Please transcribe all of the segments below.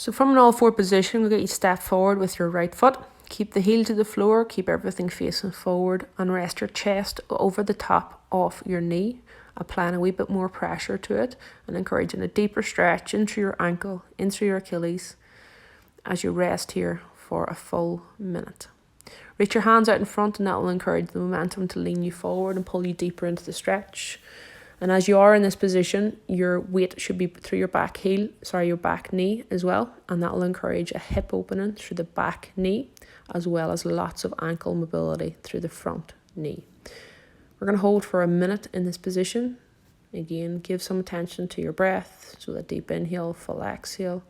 So from an all four position, we'll get you step forward with your right foot. Keep the heel to the floor, keep everything facing forward, and rest your chest over the top of your knee, applying a wee bit more pressure to it and encouraging a deeper stretch into your ankle, into your Achilles, as you rest here for a full minute. Reach your hands out in front, and that will encourage the momentum to lean you forward and pull you deeper into the stretch. And as you are in this position, your weight should be through your back knee as well. And that will encourage a hip opening through the back knee, as well as lots of ankle mobility through the front knee. We're going to hold for a minute in this position. Again, give some attention to your breath. So a deep inhale, full exhale.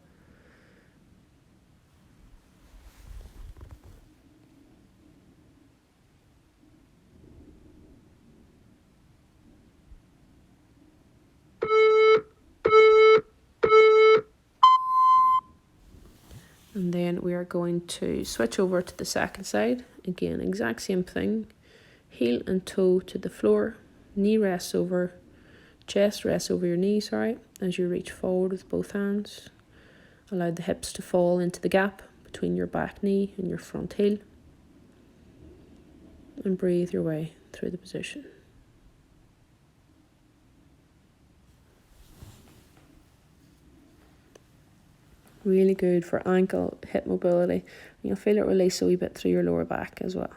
And then we are going to switch over to the second side. Again, exact same thing. Heel and toe to the floor. Knee rests over, chest rests over your knee, as you reach forward with both hands. Allow the hips to fall into the gap between your back knee and your front heel. And breathe your way through the position. Really good for ankle, hip mobility. You'll feel it release a wee bit through your lower back as well.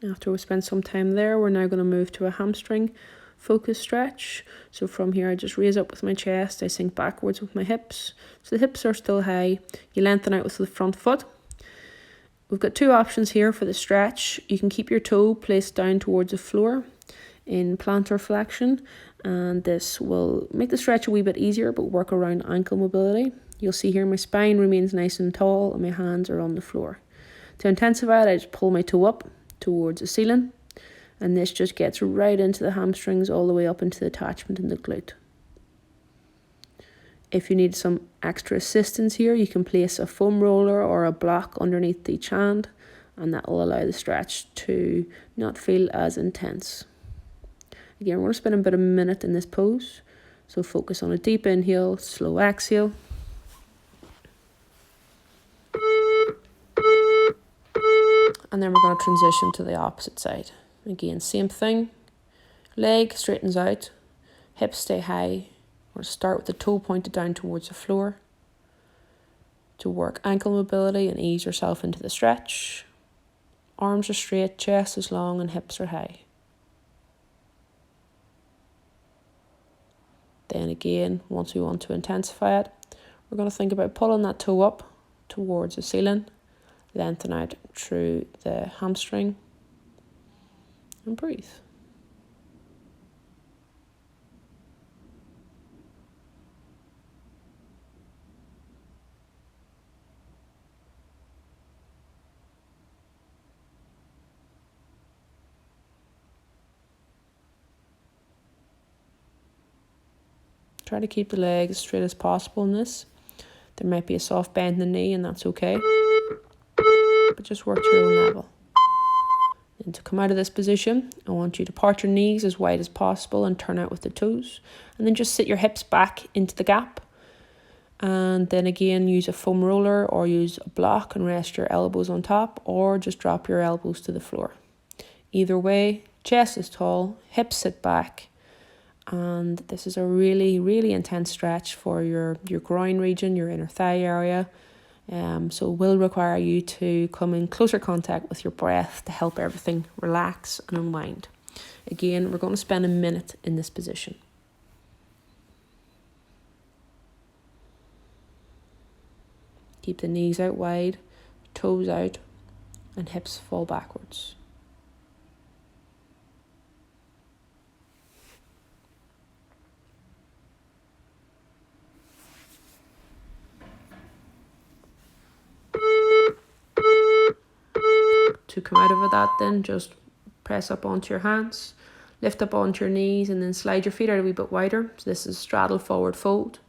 After we spend some time there, we're now going to move to a hamstring focus stretch. So from here, I just raise up with my chest, I sink backwards with my hips. So the hips are still high. You lengthen out with the front foot. We've got two options here for the stretch. You can keep your toe placed down towards the floor in plantar flexion, and this will make the stretch a wee bit easier, but work around ankle mobility. You'll see here my spine remains nice and tall and my hands are on the floor. To intensify it, I just pull my toe up towards the ceiling, and this just gets right into the hamstrings all the way up into the attachment in the glute. If you need some extra assistance here, you can place a foam roller or a block underneath each hand, and that will allow the stretch to not feel as intense. Again, we're going to spend about a minute in this pose, so focus on a deep inhale, slow exhale. And then we're going to transition to the opposite side. Again, same thing. Leg straightens out. Hips stay high. We're going to start with the toe pointed down towards the floor to work ankle mobility and ease yourself into the stretch. Arms are straight, chest is long, and hips are high. Then again, once we want to intensify it, we're going to think about pulling that toe up towards the ceiling. Lengthen out through the hamstring and breathe. Try to keep the leg as straight as possible in this. There might be a soft bend in the knee, and that's okay. But just work to your own level. And to come out of this position, I want you to part your knees as wide as possible and turn out with the toes. And then just sit your hips back into the gap. And then again, use a foam roller or use a block and rest your elbows on top, or just drop your elbows to the floor. Either way, chest is tall, hips sit back. And this is a really, really intense stretch for your groin region, your inner thigh area. So it will require you to come in closer contact with your breath to help everything relax and unwind. Again, we're going to spend a minute in this position. Keep the knees out wide, toes out, and hips fall backwards. To come out of that, then just press up onto your hands, lift up onto your knees, and then slide your feet out a wee bit wider. So this is straddle forward fold.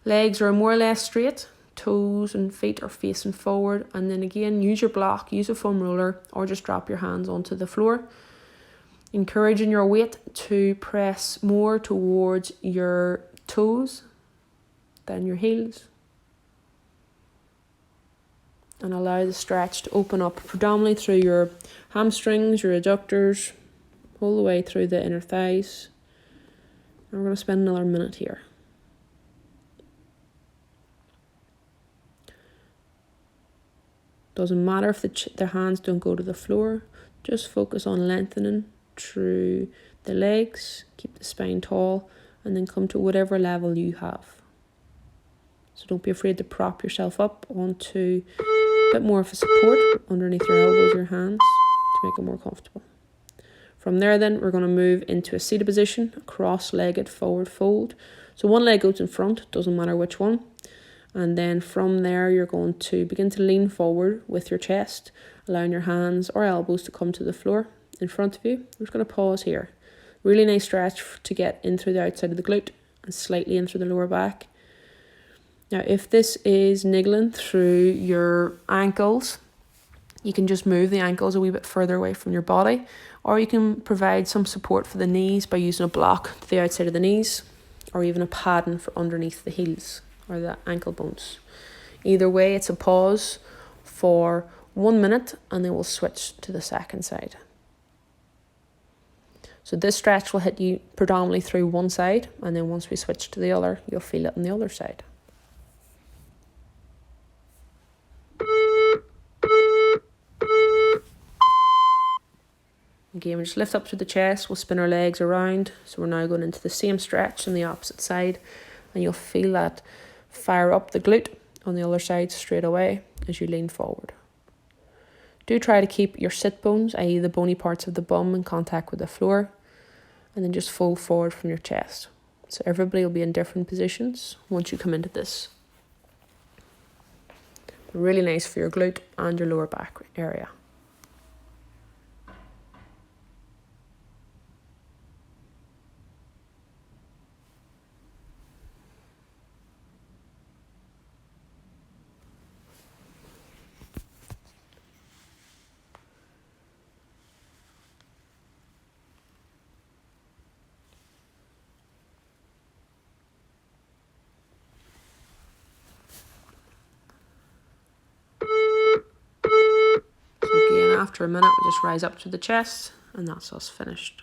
Legs are more or less straight, toes and feet are facing forward, and then again use your block, use a foam roller, or just drop your hands onto the floor, encouraging your weight to press more towards your toes than your heels, and allow the stretch to open up predominantly through your hamstrings, your adductors, all the way through the inner thighs. And we're going to spend another minute here. Doesn't matter if the hands don't go to the floor, just focus on lengthening through the legs, keep the spine tall, and then come to whatever level you have. So don't be afraid to prop yourself up onto a bit more of a support underneath your elbows, your hands, to make it more comfortable. From there then, we're going to move into a seated position, a cross-legged forward fold. So one leg goes in front, doesn't matter which one. And then from there, you're going to begin to lean forward with your chest, allowing your hands or elbows to come to the floor in front of you. I'm just going to pause here. Really nice stretch to get in through the outside of the glute and slightly in through the lower back. Now, if this is niggling through your ankles, you can just move the ankles a wee bit further away from your body, or you can provide some support for the knees by using a block to the outside of the knees, or even a padding for underneath the heels or the ankle bones. Either way, it's a pause for 1 minute, and then we'll switch to the second side. So this stretch will hit you predominantly through one side, and then once we switch to the other, you'll feel it on the other side. Again, we just lift up through the chest, we'll spin our legs around. So we're now going into the same stretch on the opposite side, and you'll feel that fire up the glute on the other side straight away as you lean forward. Do try to keep your sit bones, i.e. the bony parts of the bum, in contact with the floor, and then just fold forward from your chest. So everybody will be in different positions once you come into this. Really nice for your glute and your lower back area. After a minute, we just rise up to the chest, and that's us finished.